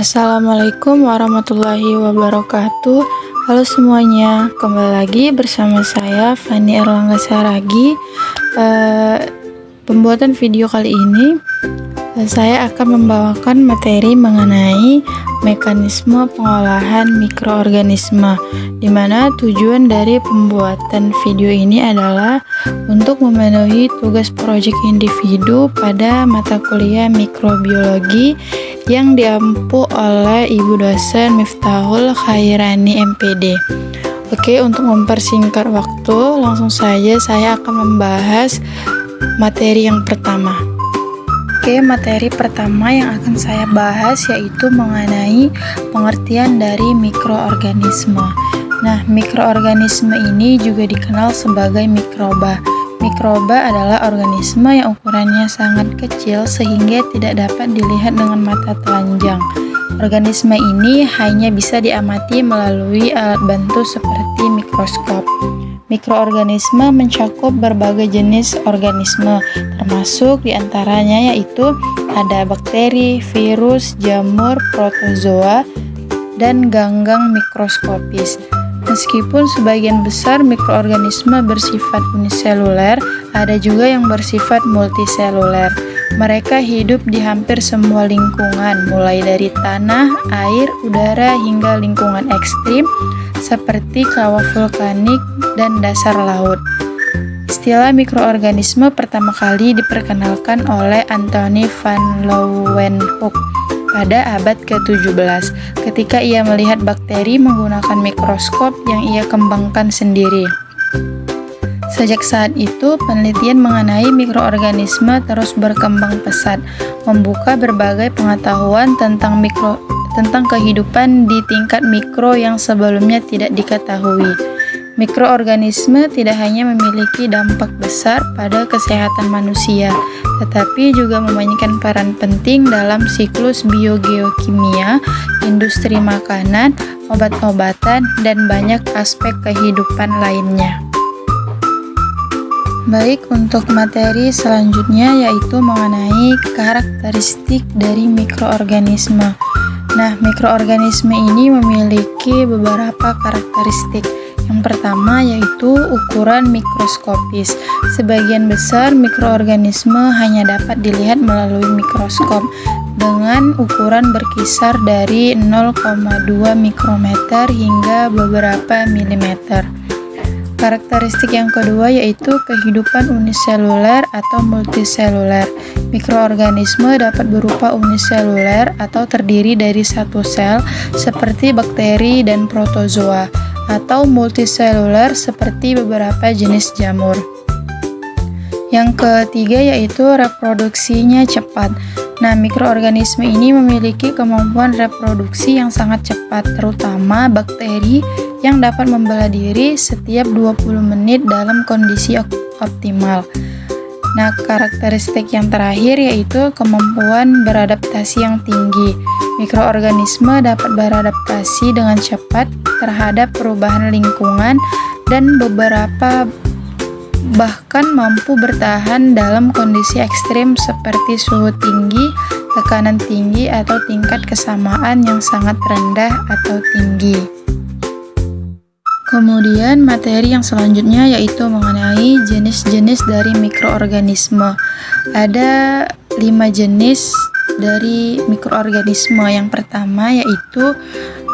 Assalamualaikum warahmatullahi wabarakatuh. Halo semuanya, kembali lagi bersama saya Fani Erlangga Saragi. Pembuatan video kali ini saya akan membawakan materi mengenai mekanisme pengolahan mikroorganisme, di mana tujuan dari pembuatan video ini adalah untuk memenuhi tugas proyek individu pada mata kuliah mikrobiologi yang diampu oleh Ibu dosen Miftahul Khairani MPD. Oke, untuk mempersingkat waktu, langsung saja saya akan membahas materi yang pertama. Oke, materi pertama yang akan saya bahas yaitu mengenai pengertian dari mikroorganisme. Nah, mikroorganisme ini juga dikenal sebagai mikroba. Mikroba adalah organisme yang ukurannya sangat kecil sehingga tidak dapat dilihat dengan mata telanjang. Organisme ini hanya bisa diamati melalui alat bantu seperti mikroskop. Mikroorganisme mencakup berbagai jenis organisme, termasuk diantaranya yaitu ada bakteri, virus, jamur, protozoa, dan ganggang mikroskopis. Meskipun sebagian besar mikroorganisme bersifat uniseluler, ada juga yang bersifat multiseluler. Mereka hidup di hampir semua lingkungan, mulai dari tanah, air, udara, hingga lingkungan ekstrim seperti kawah vulkanik dan dasar laut. Istilah mikroorganisme pertama kali diperkenalkan oleh Anthony van Leeuwenhoek pada abad ke-17 ketika ia melihat bakteri menggunakan mikroskop yang ia kembangkan sendiri. Sejak saat itu, penelitian mengenai mikroorganisme terus berkembang pesat, membuka berbagai pengetahuan tentang kehidupan di tingkat mikro yang sebelumnya tidak diketahui. Mikroorganisme tidak hanya memiliki dampak besar pada kesehatan manusia, tetapi juga memainkan peran penting dalam siklus biogeokimia, industri makanan, obat-obatan, dan banyak aspek kehidupan lainnya. Baik, untuk materi selanjutnya yaitu mengenai karakteristik dari mikroorganisme. Nah, mikroorganisme ini memiliki beberapa karakteristik. Yang pertama yaitu ukuran mikroskopis. Sebagian besar mikroorganisme hanya dapat dilihat melalui mikroskop dengan ukuran berkisar dari 0,2 mikrometer hingga beberapa milimeter. Karakteristik yang kedua yaitu kehidupan uniseluler atau multiseluler. Mikroorganisme dapat berupa uniseluler atau terdiri dari satu sel seperti bakteri dan protozoa, atau multiseluler seperti beberapa jenis jamur. Yang ketiga yaitu reproduksinya cepat. Nah, mikroorganisme ini memiliki kemampuan reproduksi yang sangat cepat, terutama bakteri yang dapat membelah diri setiap 20 menit dalam kondisi optimal. Nah, karakteristik yang terakhir yaitu kemampuan beradaptasi yang tinggi. Mikroorganisme dapat beradaptasi dengan cepat terhadap perubahan lingkungan dan beberapa bahkan mampu bertahan dalam kondisi ekstrim seperti suhu tinggi, tekanan tinggi, atau tingkat kesamaan yang sangat rendah atau tinggi. Kemudian materi yang selanjutnya yaitu mengenai jenis-jenis dari mikroorganisme. Ada 5 jenis dari mikroorganisme. Yang pertama yaitu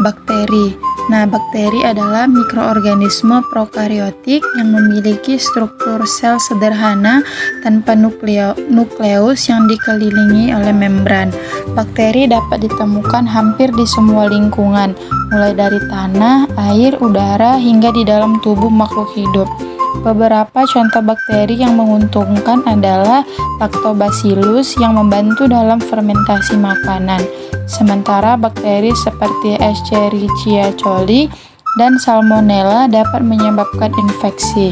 bakteri. Nah, bakteri adalah mikroorganisme prokariotik yang memiliki struktur sel sederhana tanpa nukleus yang dikelilingi oleh membran. Bakteri dapat ditemukan hampir di semua lingkungan, mulai dari tanah, air, udara, hingga di dalam tubuh makhluk hidup. Beberapa contoh bakteri yang menguntungkan adalah Lactobacillus yang membantu dalam fermentasi makanan, sementara bakteri seperti Escherichia coli dan Salmonella dapat menyebabkan infeksi.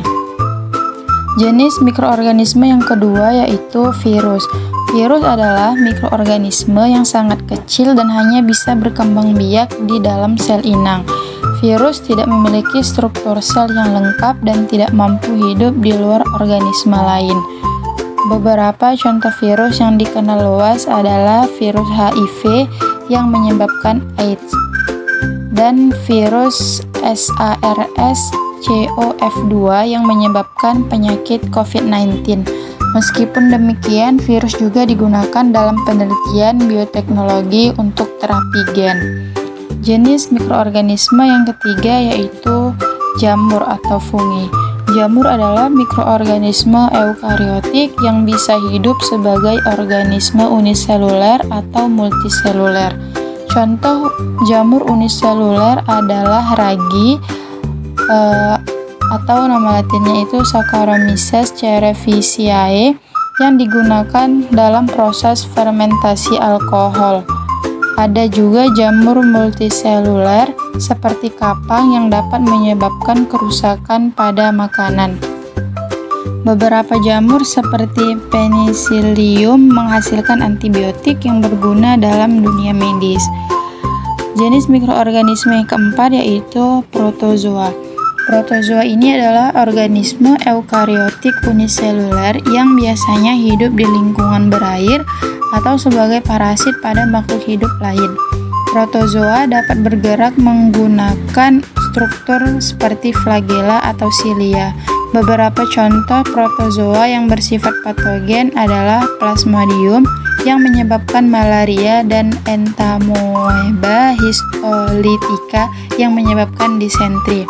Jenis mikroorganisme yang kedua yaitu virus. Virus adalah mikroorganisme yang sangat kecil dan hanya bisa berkembang biak di dalam sel inang. Virus tidak memiliki struktur sel yang lengkap dan tidak mampu hidup di luar organisme lain. Beberapa contoh virus yang dikenal luas adalah virus HIV yang menyebabkan AIDS, dan virus SARS-CoV-2 yang menyebabkan penyakit COVID-19. Meskipun demikian, virus juga digunakan dalam penelitian bioteknologi untuk terapi gen. Jenis mikroorganisme yang ketiga yaitu jamur atau fungi. Jamur adalah mikroorganisme eukariotik yang bisa hidup sebagai organisme uniseluler atau multiseluler. Contoh jamur uniseluler adalah ragi atau nama latinnya itu Saccharomyces cerevisiae yang digunakan dalam proses fermentasi alkohol. Ada juga jamur multiseluler seperti kapang yang dapat menyebabkan kerusakan pada makanan. Beberapa jamur seperti Penicillium menghasilkan antibiotik yang berguna dalam dunia medis. Jenis mikroorganisme yang keempat yaitu protozoa. Protozoa ini adalah organisme eukariotik uniseluler yang biasanya hidup di lingkungan berair atau sebagai parasit pada makhluk hidup lain. Protozoa dapat bergerak menggunakan struktur seperti flagela atau silia. Beberapa contoh protozoa yang bersifat patogen adalah Plasmodium yang menyebabkan malaria dan Entamoeba histolytica yang menyebabkan disentri.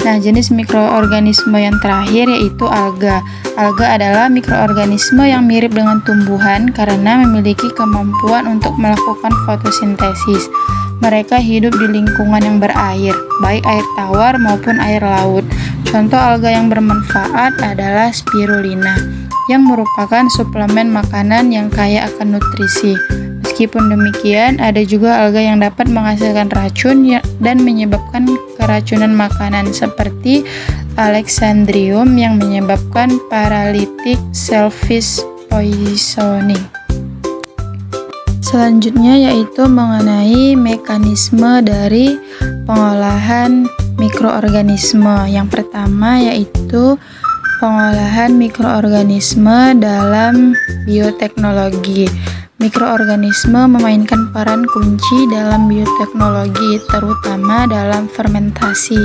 Nah, jenis mikroorganisme yang terakhir yaitu alga. Alga adalah mikroorganisme yang mirip dengan tumbuhan karena memiliki kemampuan untuk melakukan fotosintesis. Mereka hidup di lingkungan yang berair, baik air tawar maupun air laut. Contoh alga yang bermanfaat adalah spirulina, yang merupakan suplemen makanan yang kaya akan nutrisi. Meskipun demikian, ada juga alga yang dapat menghasilkan racun dan menyebabkan keracunan makanan seperti Alexandrium yang menyebabkan paralytic shellfish poisoning. Selanjutnya yaitu mengenai mekanisme dari pengolahan mikroorganisme. Yang pertama yaitu pengolahan mikroorganisme dalam bioteknologi. Mikroorganisme memainkan peran kunci dalam bioteknologi, terutama dalam fermentasi,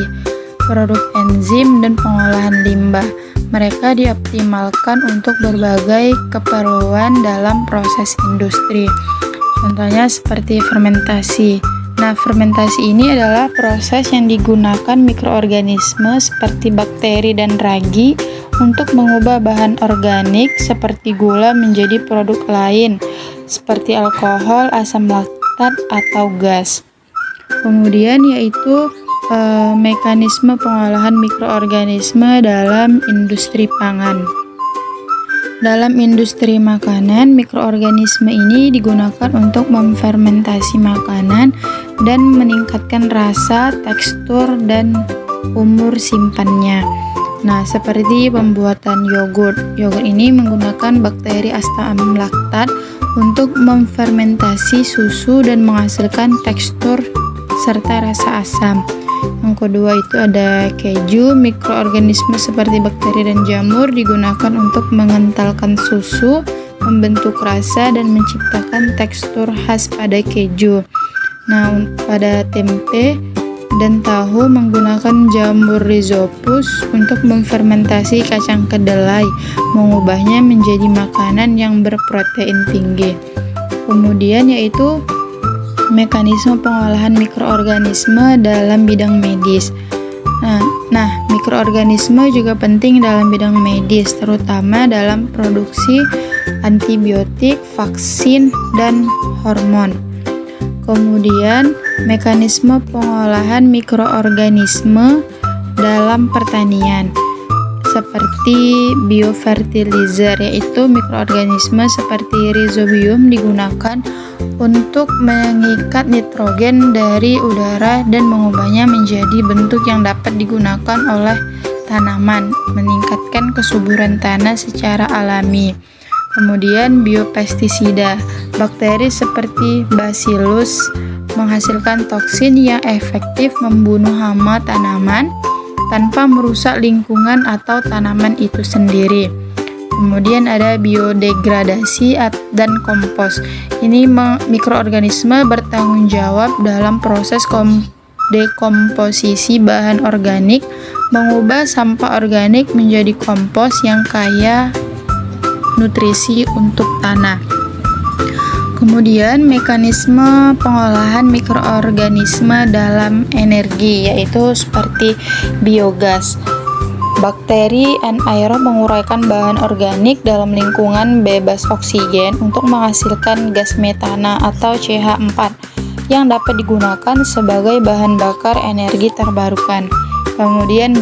produk enzim, dan pengolahan limbah. Mereka dioptimalkan untuk berbagai keperluan dalam proses industri. Contohnya seperti fermentasi. Nah, fermentasi ini adalah proses yang digunakan mikroorganisme seperti bakteri dan ragi untuk mengubah bahan organik seperti gula menjadi produk lain, seperti alkohol, asam laktat, atau gas. Kemudian yaitu mekanisme pengolahan mikroorganisme dalam industri pangan. Dalam industri makanan, mikroorganisme ini digunakan untuk memfermentasi makanan dan meningkatkan rasa, tekstur, dan umur simpannya. Nah, seperti pembuatan yogurt. Yogurt ini menggunakan bakteri asam laktat untuk memfermentasi susu dan menghasilkan tekstur serta rasa asam. Yang kedua itu ada keju. Mikroorganisme seperti bakteri dan jamur digunakan untuk mengentalkan susu, membentuk rasa, dan menciptakan tekstur khas pada keju. Nah, pada tempe dan tahu menggunakan jamur Rhizopus untuk memfermentasi kacang kedelai, mengubahnya menjadi makanan yang berprotein tinggi. Kemudian yaitu mekanisme pengolahan mikroorganisme dalam bidang medis. Nah, mikroorganisme juga penting dalam bidang medis, terutama dalam produksi antibiotik, vaksin, dan hormon. Kemudian, mekanisme pengolahan mikroorganisme dalam pertanian seperti biofertilizer, yaitu mikroorganisme seperti Rhizobium digunakan untuk mengikat nitrogen dari udara dan mengubahnya menjadi bentuk yang dapat digunakan oleh tanaman, meningkatkan kesuburan tanah secara alami. Kemudian biopestisida, bakteri seperti Bacillus menghasilkan toksin yang efektif membunuh hama tanaman tanpa merusak lingkungan atau tanaman itu sendiri. Kemudian ada biodegradasi dan kompos. Ini mikroorganisme bertanggung jawab dalam proses dekomposisi bahan organik, mengubah sampah organik menjadi kompos yang kaya nutrisi untuk tanah. Kemudian mekanisme pengolahan mikroorganisme dalam energi, yaitu seperti biogas. Bakteri anaerob menguraikan bahan organik dalam lingkungan bebas oksigen untuk menghasilkan gas metana atau CH4 yang dapat digunakan sebagai bahan bakar energi terbarukan. Kemudian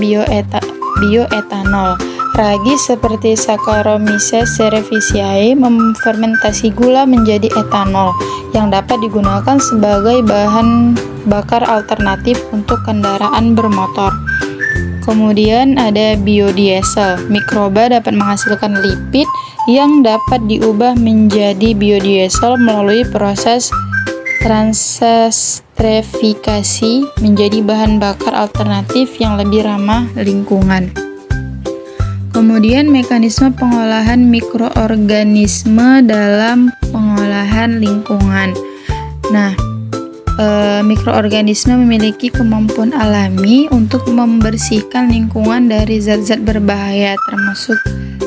bioetanol. Ragi seperti Saccharomyces cerevisiae memfermentasi gula menjadi etanol yang dapat digunakan sebagai bahan bakar alternatif untuk kendaraan bermotor. Kemudian ada biodiesel. Mikroba dapat menghasilkan lipid yang dapat diubah menjadi biodiesel melalui proses transesterifikasi menjadi bahan bakar alternatif yang lebih ramah lingkungan. Kemudian mekanisme pengolahan mikroorganisme dalam pengolahan lingkungan. Nah, mikroorganisme memiliki kemampuan alami untuk membersihkan lingkungan dari zat-zat berbahaya termasuk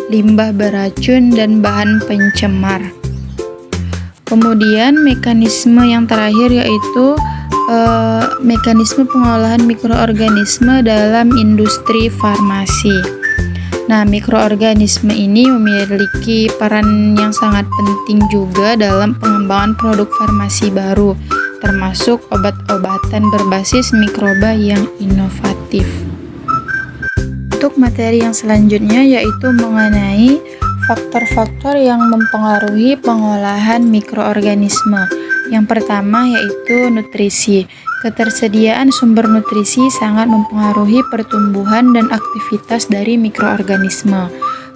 limbah beracun dan bahan pencemar. Kemudian mekanisme yang terakhir yaitu mekanisme pengolahan mikroorganisme dalam industri farmasi. Nah, mikroorganisme ini memiliki peran yang sangat penting juga dalam pengembangan produk farmasi baru, termasuk obat-obatan berbasis mikroba yang inovatif. Untuk materi yang selanjutnya yaitu mengenai faktor-faktor yang mempengaruhi pengolahan mikroorganisme. Yang pertama yaitu nutrisi. Ketersediaan sumber nutrisi sangat mempengaruhi pertumbuhan dan aktivitas dari mikroorganisme.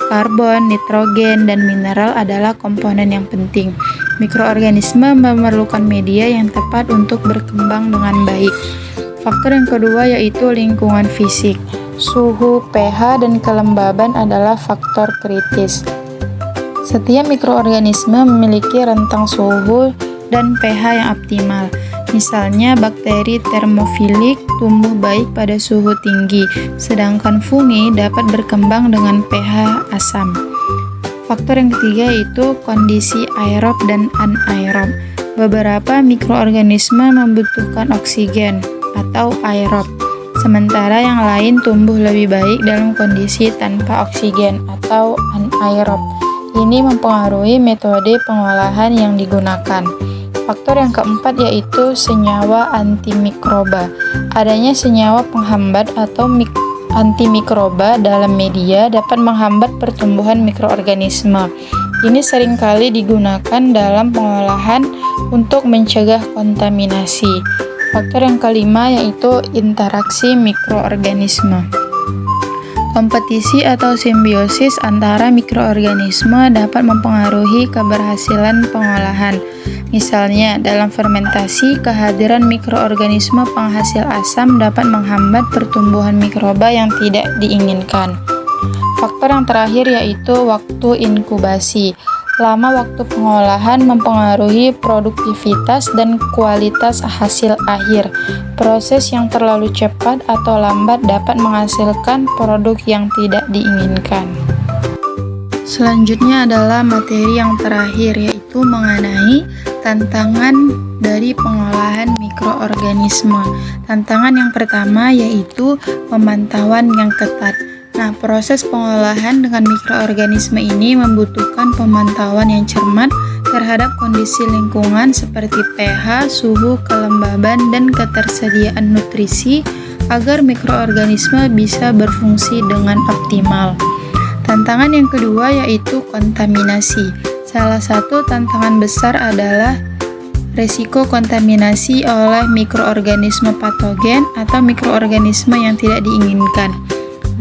Karbon, nitrogen, dan mineral adalah komponen yang penting. Mikroorganisme memerlukan media yang tepat untuk berkembang dengan baik. Faktor yang kedua yaitu lingkungan fisik. Suhu, pH, dan kelembaban adalah faktor kritis. Setiap mikroorganisme memiliki rentang suhu dan pH yang optimal. Misalnya bakteri termofilik tumbuh baik pada suhu tinggi, sedangkan fungi dapat berkembang dengan pH asam. Faktor yang ketiga yaitu kondisi aerob dan anaerob. Beberapa mikroorganisme membutuhkan oksigen atau aerob, sementara yang lain tumbuh lebih baik dalam kondisi tanpa oksigen atau anaerob. Ini mempengaruhi metode pengolahan yang digunakan. Faktor yang keempat yaitu senyawa antimikroba. Adanya senyawa penghambat atau antimikroba dalam media dapat menghambat pertumbuhan mikroorganisme. Ini seringkali digunakan dalam pengolahan untuk mencegah kontaminasi. Faktor yang kelima yaitu interaksi mikroorganisme. Kompetisi atau simbiosis antara mikroorganisme dapat mempengaruhi keberhasilan pengolahan. Misalnya, dalam fermentasi, kehadiran mikroorganisme penghasil asam dapat menghambat pertumbuhan mikroba yang tidak diinginkan. Faktor yang terakhir yaitu waktu inkubasi. Lama waktu pengolahan mempengaruhi produktivitas dan kualitas hasil akhir. Proses yang terlalu cepat atau lambat dapat menghasilkan produk yang tidak diinginkan. Selanjutnya adalah materi yang terakhir yaitu mengenai tantangan dari pengolahan mikroorganisme. Tantangan yang pertama yaitu pemantauan yang ketat. Nah, proses pengolahan dengan mikroorganisme ini membutuhkan pemantauan yang cermat terhadap kondisi lingkungan seperti pH, suhu, kelembaban, dan ketersediaan nutrisi agar mikroorganisme bisa berfungsi dengan optimal. Tantangan yang kedua yaitu kontaminasi. Salah satu tantangan besar adalah resiko kontaminasi oleh mikroorganisme patogen atau mikroorganisme yang tidak diinginkan.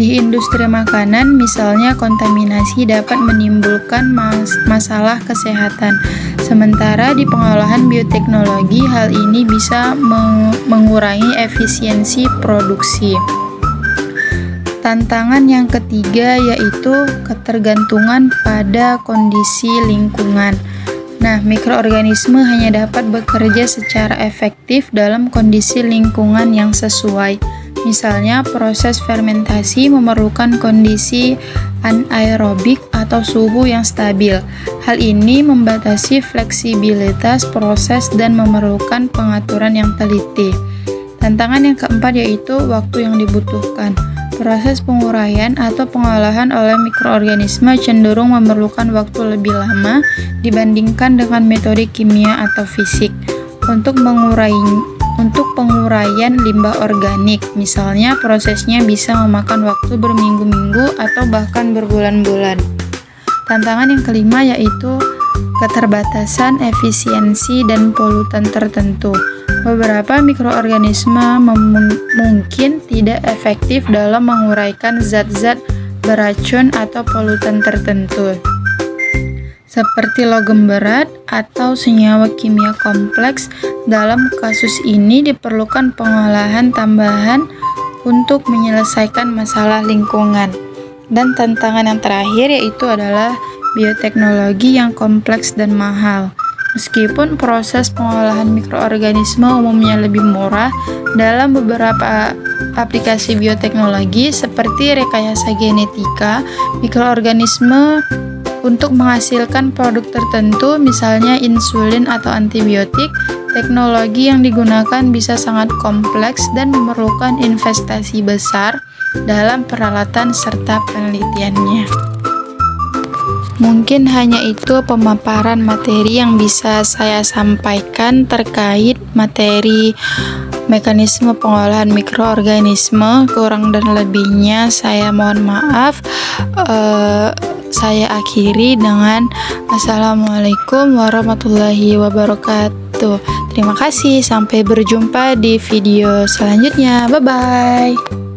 Di industri makanan, misalnya, kontaminasi dapat menimbulkan masalah kesehatan. Sementara di pengolahan bioteknologi, hal ini bisa mengurangi efisiensi produksi. Tantangan yang ketiga yaitu ketergantungan pada kondisi lingkungan. Nah, mikroorganisme hanya dapat bekerja secara efektif dalam kondisi lingkungan yang sesuai. Misalnya, proses fermentasi memerlukan kondisi anaerobik atau suhu yang stabil. Hal ini membatasi fleksibilitas proses dan memerlukan pengaturan yang teliti. Tantangan yang keempat yaitu waktu yang dibutuhkan. Proses penguraian atau pengolahan oleh mikroorganisme cenderung memerlukan waktu lebih lama dibandingkan dengan metode kimia atau fisik. Untuk penguraian limbah organik, misalnya prosesnya bisa memakan waktu berminggu-minggu atau bahkan berbulan-bulan. Tantangan yang kelima yaitu keterbatasan efisiensi dan polutan tertentu. Beberapa mikroorganisme mungkin tidak efektif dalam menguraikan zat-zat beracun atau polutan tertentu, seperti logam berat atau senyawa kimia kompleks. Dalam kasus ini diperlukan pengolahan tambahan untuk menyelesaikan masalah lingkungan. Dan tantangan yang terakhir yaitu adalah bioteknologi yang kompleks dan mahal. Meskipun proses pengolahan mikroorganisme umumnya lebih murah, dalam beberapa aplikasi bioteknologi seperti rekayasa genetika, mikroorganisme untuk menghasilkan produk tertentu, misalnya insulin atau antibiotik, teknologi yang digunakan bisa sangat kompleks dan memerlukan investasi besar dalam peralatan serta penelitiannya. Mungkin hanya itu pemaparan materi yang bisa saya sampaikan terkait materi mekanisme pengolahan mikroorganisme. Kurang dan lebihnya saya mohon maaf. Saya akhiri dengan Assalamualaikum warahmatullahi wabarakatuh. Terima kasih, sampai berjumpa di video selanjutnya. Bye-bye.